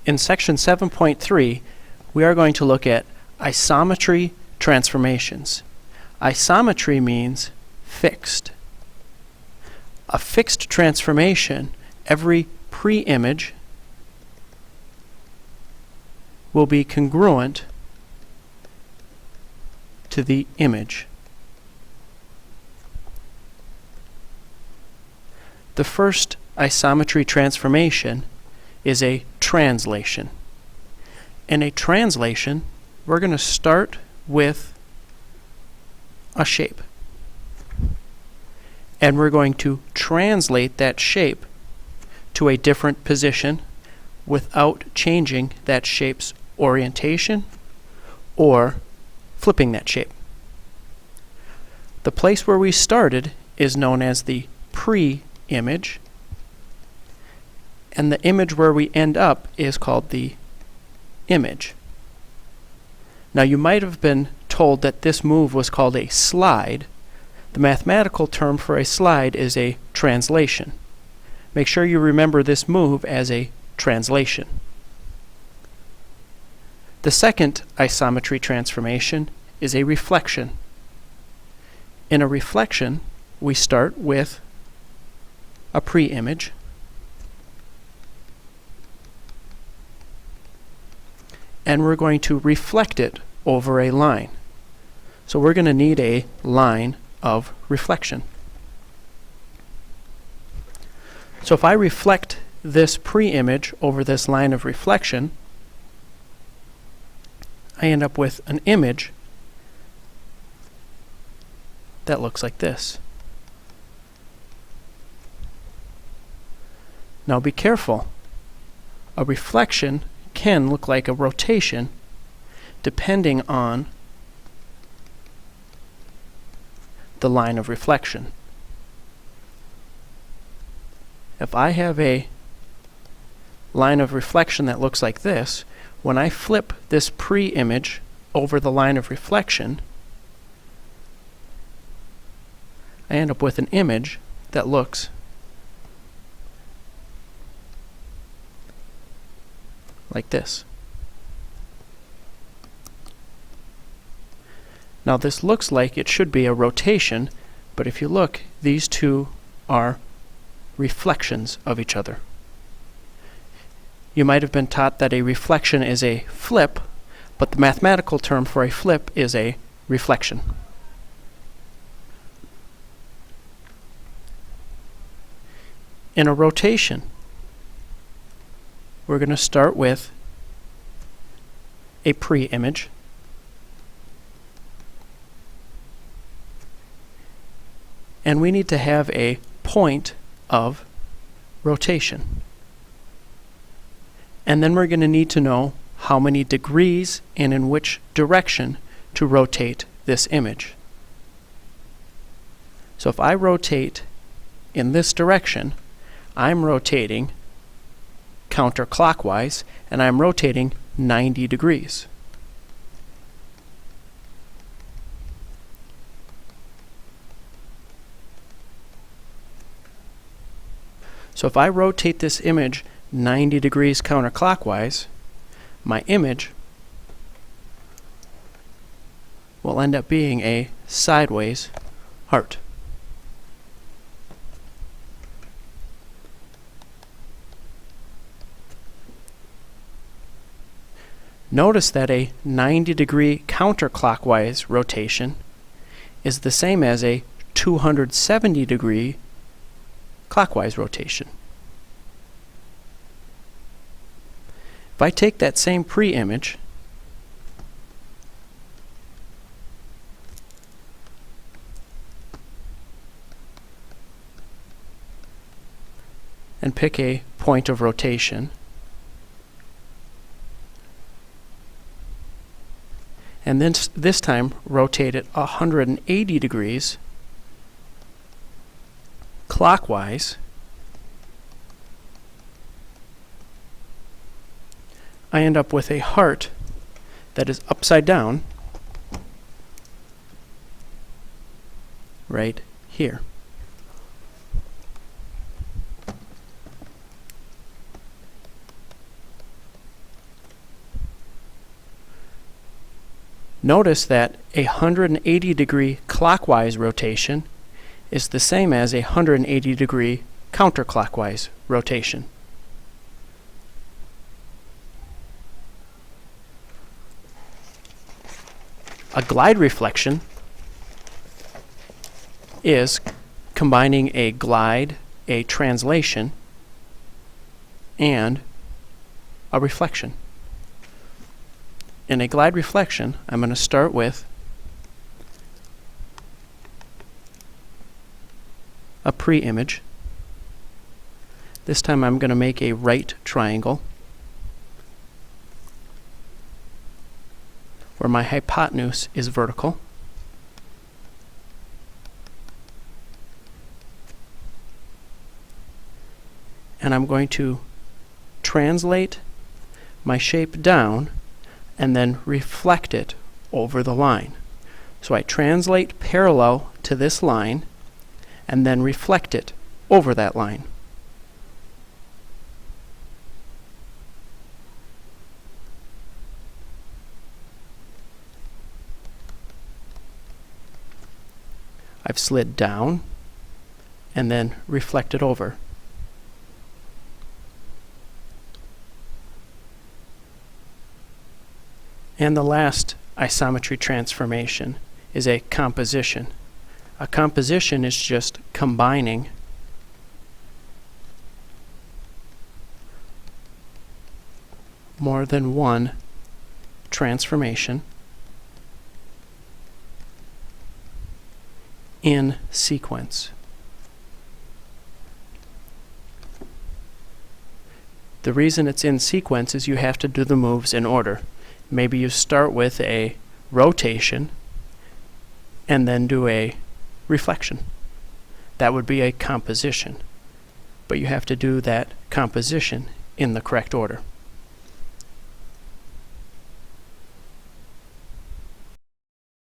In section 7.3, we are going to look at isometry transformations. Isometry means fixed. A fixed transformation, every pre-image will be congruent to the image. The first isometry transformation is a translation. In a translation, we're going to start with a shape. And we're going to translate that shape to a different position without changing that shape's orientation or flipping that shape. The place where we started is known as the pre-image, and the image where we end up is called the image. Now, you might have been told that this move was called a slide. The mathematical term for a slide is a translation. Make sure you remember this move as a translation. The second isometry transformation is a reflection. In a reflection, we start with a pre-image, and we're going to reflect it over a line. So we're going to need a line of reflection. So if I reflect this pre-image over this line of reflection, I end up with an image that looks like this. Now be careful. A reflection can look like a rotation depending on the line of reflection. If I have a line of reflection that looks like this, when I flip this pre-image over the line of reflection, I end up with an image that looks like this. Now this looks like it should be a rotation, but if you look, these two are reflections of each other. You might have been taught that a reflection is a flip, but the mathematical term for a flip is a reflection. In a rotation, we're going to start with a pre-image, and we need to have a point of rotation. And then we're going to need to know how many degrees and in which direction to rotate this image. So if I rotate in this direction, I'm rotating counterclockwise, and I'm rotating 90 degrees. So if I rotate this image 90 degrees counterclockwise, my image will end up being a sideways heart. Notice that a 90-degree counterclockwise rotation is the same as a 270-degree clockwise rotation. If I take that same pre-image and pick a point of rotation, and then this time rotate it 180 degrees clockwise, I end up with a heart that is upside down right here. Notice that a 180-degree clockwise rotation is the same as a 180-degree counterclockwise rotation. A glide reflection is combining a glide, a translation, and a reflection. In a glide reflection, I'm going to start with a pre-image. This time I'm going to make a right triangle where my hypotenuse is vertical. And I'm going to translate my shape down and then reflect it over the line. So I translate parallel to this line and then reflect it over that line. I've slid down and then reflected over. And the last isometry transformation is a composition. A composition is just combining more than one transformation in sequence. The reason it's in sequence is you have to do the moves in order. Maybe you start with a rotation and then do a reflection. That would be a composition. But you have to do that composition in the correct order.